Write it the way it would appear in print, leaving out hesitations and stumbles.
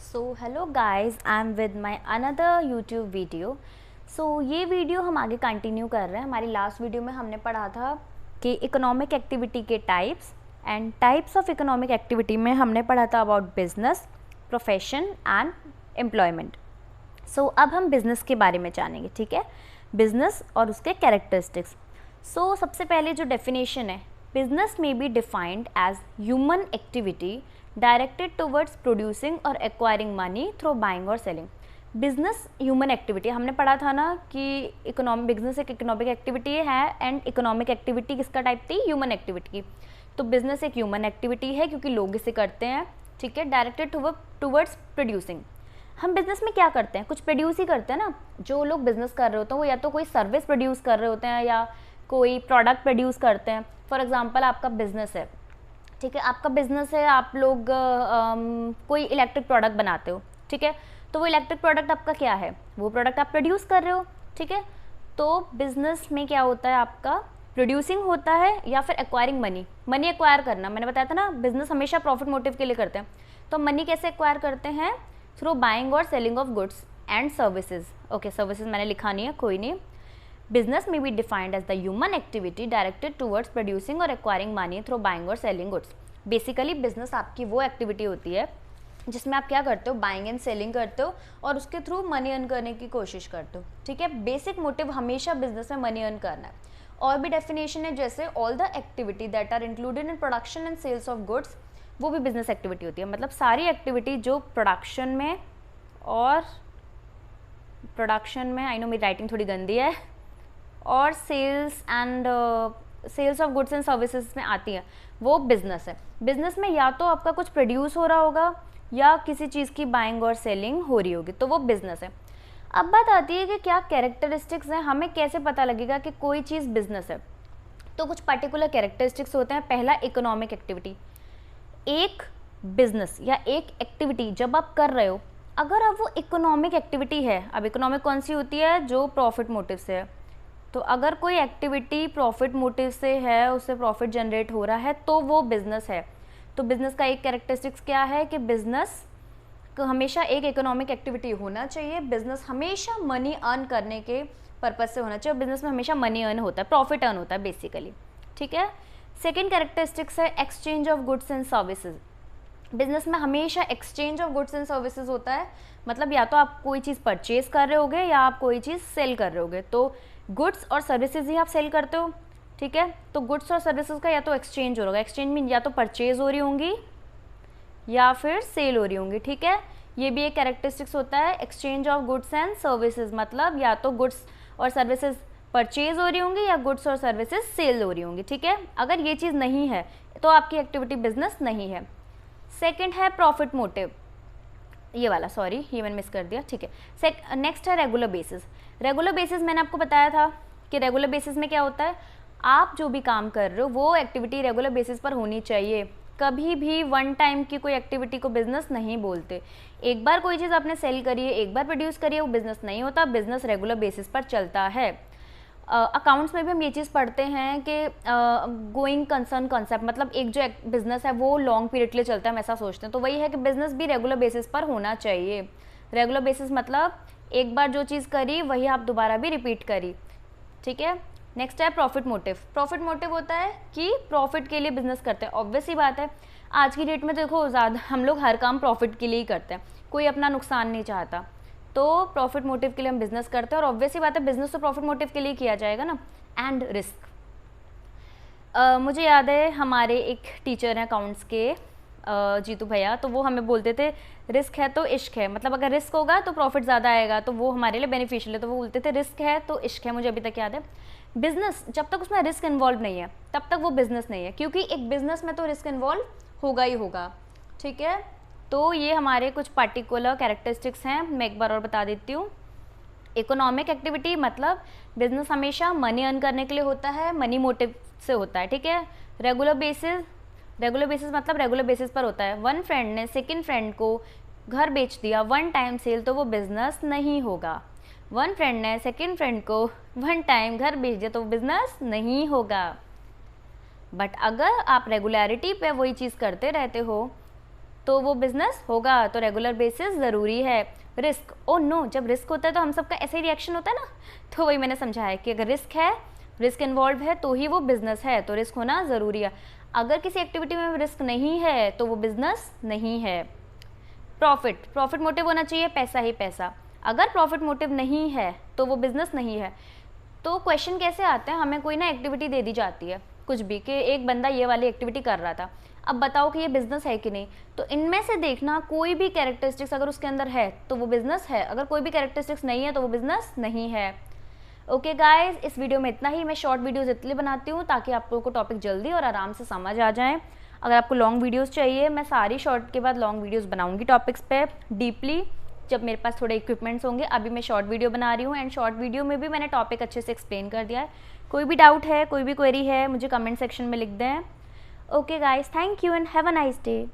So hello guys, I am with my another YouTube video. ये video हम आगे continue कर रहे हैं। हमारी लास्ट वीडियो में हमने पढ़ा था कि इकोनॉमिक एक्टिविटी के types and types of economic activity में हमने पढ़ा था about business, profession and employment. अब हम बिज़नेस के बारे में जानेंगे, ठीक है, बिजनेस और उसके कैरेक्टरिस्टिक्स। सबसे पहले जो डेफिनेशन है, बिजनेस में be defined as human activity directed towards producing और एक्वायरिंग मनी थ्रू बाइंग और सेलिंग। बिजनेस ह्यूमन एक्टिविटी, हमने पढ़ा था ना कि इकोनॉमिक बिजनेस एक इकोनॉमिक एक्टिविटी है एंड इकोनॉमिक एक्टिविटी किसका टाइप थी, ह्यूमन एक्टिविटी की। तो बिजनेस एक ह्यूमन एक्टिविटी है क्योंकि लोग इसे करते हैं, ठीक है, डायरेक्टेड टुवर्ड्स प्रोड्यूसिंग। हम बिज़नेस में क्या करते हैं, कुछ प्रोड्यूस ही करते हैं ना। जो लोग बिज़नेस कर रहे होते हैं वो या तो कोई सर्विस प्रोड्यूस कर रहे होते हैं या कोई प्रोडक्ट प्रोड्यूस करते हैं। फॉर एग्जांपल आपका बिज़नेस है, ठीक है, आपका बिज़नेस है, आप लोग कोई इलेक्ट्रिक प्रोडक्ट बनाते हो, ठीक है, तो वो इलेक्ट्रिक प्रोडक्ट आपका क्या है, वो प्रोडक्ट आप प्रोड्यूस कर रहे हो, ठीक है। तो बिज़नेस में क्या होता है, आपका प्रोड्यूसिंग होता है या फिर एक्वायरिंग मनी एक्वायर करना। मैंने बताया था ना, बिज़नेस हमेशा प्रॉफिट मोटिव के लिए करते हैं। तो मनी कैसे एक्वायर करते हैं, थ्रू बाइंग और selling of goods and services. Okay, services मैंने लिखा नहीं है, कोई नहीं। बिजनेस में be defined as the human activity directed towards producing और एक्वायरिंग मनी थ्रू बाइंग और सेलिंग गुड्स। बेसिकली बिजनेस आपकी वो एक्टिविटी होती है जिसमें आप क्या करते हो, बाइंग एंड सेलिंग करते हो और उसके थ्रू मनी अर्न करने की कोशिश करते हो, ठीक है। बेसिक मोटिव हमेशा बिजनेस में मनी अर्न करना है। और भी डेफिनेशन है, जैसे all the activity that are included in production and sales of goods, वो भी बिजनेस एक्टिविटी होती है। मतलब सारी एक्टिविटी जो प्रोडक्शन में और आई नो मेरी राइटिंग थोड़ी गंदी है, और sales of goods and services में आती है, वो बिजनेस है। बिजनेस में या तो आपका कुछ प्रोड्यूस हो रहा होगा या किसी चीज़ की बाइंग और सेलिंग हो रही होगी, तो वो बिजनेस है। अब बात आती है कि क्या कैरेक्टरिस्टिक्स हैं, हमें कैसे पता लगेगा कि कोई चीज़ बिजनेस है। तो कुछ पर्टिकुलर कैरेक्टरिस्टिक्स होते हैं। पहला, इकोनॉमिक एक्टिविटी। एक बिजनेस या एक एक्टिविटी जब आप कर रहे हो, अगर अब वो इकोनॉमिक एक्टिविटी है, अब इकोनॉमिक कौन सी होती है, जो प्रॉफिट मोटिव से है। तो अगर कोई एक्टिविटी प्रॉफिट मोटिव से है, उससे प्रॉफिट जनरेट हो रहा है, तो वो बिजनेस है। तो बिजनेस का एक कैरेक्टरिस्टिक्स क्या है कि बिजनेस को हमेशा एक इकोनॉमिक एक्टिविटी होना चाहिए। बिजनेस हमेशा मनी अर्न करने के पर्पज से होना चाहिए। बिजनेस में हमेशा मनी अर्न होता है, प्रॉफिट अर्न होता है बेसिकली, ठीक है। सेकेंड कैरेक्टरिस्टिक्स है exchange of goods and services. Business में हमेशा exchange of goods and services होता है। मतलब या तो आप कोई चीज़ परचेज कर रहे होगे या आप कोई चीज़ सेल कर रहे होगे, तो गुड्स और सर्विसेज ही आप सेल करते हो, ठीक है। तो गुड्स और सर्विसेज का या तो एक्सचेंज हो रहा होगा, एक्सचेंज में या तो परचेज हो रही होंगी या फिर सेल हो रही होंगी, ठीक है। ये भी एक कैरेक्टरिस्टिक्स होता है, exchange of goods and services. मतलब या तो गुड्स और सर्विसेज परचेज हो रही होंगी या गुड्स और सर्विसेज सेल हो रही होंगी, ठीक है। अगर ये चीज़ नहीं है तो आपकी एक्टिविटी बिजनेस नहीं है। सेकेंड है प्रॉफिट मोटिव, ये वाला, सॉरी ये मैंने मिस कर दिया, ठीक है। नेक्स्ट है रेगुलर बेसिस। रेगुलर बेसिस मैंने आपको बताया था कि रेगुलर बेसिस में क्या होता है, आप जो भी काम कर रहे हो वो एक्टिविटी रेगुलर बेसिस पर होनी चाहिए। कभी भी वन टाइम की कोई एक्टिविटी को बिजनेस नहीं बोलते। एक बार कोई चीज़ आपने सेल करी है, एक बार प्रोड्यूस करी है, वो बिजनेस नहीं होता। बिजनेस रेगुलर बेसिस पर चलता है। अकाउंट्स में भी हम ये चीज़ पढ़ते हैं कि गोइंग कंसर्न कॉन्सेप्ट, मतलब एक जो बिजनेस है वो लॉन्ग पीरियड के लिए चलता है, हम ऐसा सोचते हैं। तो वही है कि बिजनेस भी रेगुलर बेसिस पर होना चाहिए। रेगुलर बेसिस मतलब एक बार जो चीज़ करी वही आप दोबारा भी रिपीट करी, ठीक है। नेक्स्ट है प्रॉफिट मोटिव। प्रॉफिट मोटिव होता है कि प्रॉफिट के लिए बिजनेस करते हैं। ऑब्वियस ही बात है, आज की डेट में देखो ज़्यादा हम लोग हर काम प्रॉफिट के लिए ही करते हैं, कोई अपना नुकसान नहीं चाहता। तो प्रॉफिट मोटिव के लिए हम बिजनेस करते हैं और ऑब्वियस ही बात है बिजनेस तो प्रॉफिट मोटिव के लिए किया जाएगा ना। एंड रिस्क, मुझे याद है हमारे एक टीचर हैं अकाउंट्स के, जीतू भैया, तो वो हमें बोलते थे रिस्क है तो इश्क है। मतलब अगर रिस्क होगा तो प्रॉफिट ज़्यादा आएगा, तो वो हमारे लिए बेनिफिशियल है। तो वो बोलते थे रिस्क है तो इश्क है। मुझे अभी तक याद है, बिजनेस जब तक उसमें रिस्क इन्वॉल्व नहीं है तब तक वो बिजनेस नहीं है, क्योंकि एक बिजनेस में तो रिस्क इन्वॉल्व होगा ही होगा, ठीक है। तो ये हमारे कुछ पर्टिकुलर कैरेक्टरिस्टिक्स हैं, मैं एक बार और बता देती हूँ। इकोनॉमिक एक्टिविटी मतलब बिजनेस हमेशा मनी अर्न करने के लिए होता है, मनी मोटिव से होता है, ठीक है। रेगुलर बेसिस मतलब रेगुलर बेसिस पर होता है। वन फ्रेंड ने सेकंड फ्रेंड को घर बेच दिया, वन टाइम सेल, तो वो बिजनेस नहीं होगा। वन फ्रेंड ने सेकंड फ्रेंड को वन टाइम घर बेच दिया, तो वो बिजनेस नहीं होगा। बट अगर आप रेगुलरिटी पे वही चीज़ करते रहते हो तो वो बिजनेस होगा। तो रेगुलर बेसिस ज़रूरी है। रिस्क, ओ नो, जब रिस्क होता है तो हम सबका ऐसे ही रिएक्शन होता है ना, तो वही मैंने समझाया कि अगर रिस्क है, रिस्क इन्वॉल्व है तो ही वो बिजनेस है, तो रिस्क होना ज़रूरी है। अगर किसी एक्टिविटी में रिस्क नहीं है तो वो बिजनेस नहीं है। प्रॉफिट, प्रॉफिट मोटिव होना चाहिए, पैसा ही पैसा। अगर प्रॉफिट मोटिव नहीं है तो वो बिजनेस नहीं है। तो क्वेश्चन कैसे आता है, हमें कोई ना एक्टिविटी दे दी जाती है कुछ भी, कि एक बंदा ये वाली एक्टिविटी कर रहा था, अब बताओ कि ये बिजनेस है कि नहीं। तो इनमें से देखना कोई भी कैरेक्टरिस्टिक्स अगर उसके अंदर है तो वो बिजनेस है, अगर कोई भी कैरेक्टरिस्टिक्स नहीं है तो वो बिजनेस नहीं है। ओके गाइज, इस वीडियो में इतना ही। मैं शॉर्ट वीडियोस इसलिए बनाती हूँ ताकि आप लोगों को टॉपिक जल्दी और आराम से समझ आ जाए। अगर आपको लॉन्ग वीडियोस चाहिए, मैं सारी शॉर्ट के बाद लॉन्ग वीडियोस बनाऊंगी टॉपिक्स पे डीपली, जब मेरे पास थोड़े इक्विपमेंट्स होंगे। अभी मैं शॉर्ट वीडियो बना रही हूँ एंड शॉर्ट वीडियो में भी मैंने टॉपिक अच्छे से एक्सप्लेन कर दिया है। कोई भी डाउट है, कोई भी क्वेरी है, मुझे कमेंट सेक्शन में लिख दें। Okay guys, thank you and have a nice day.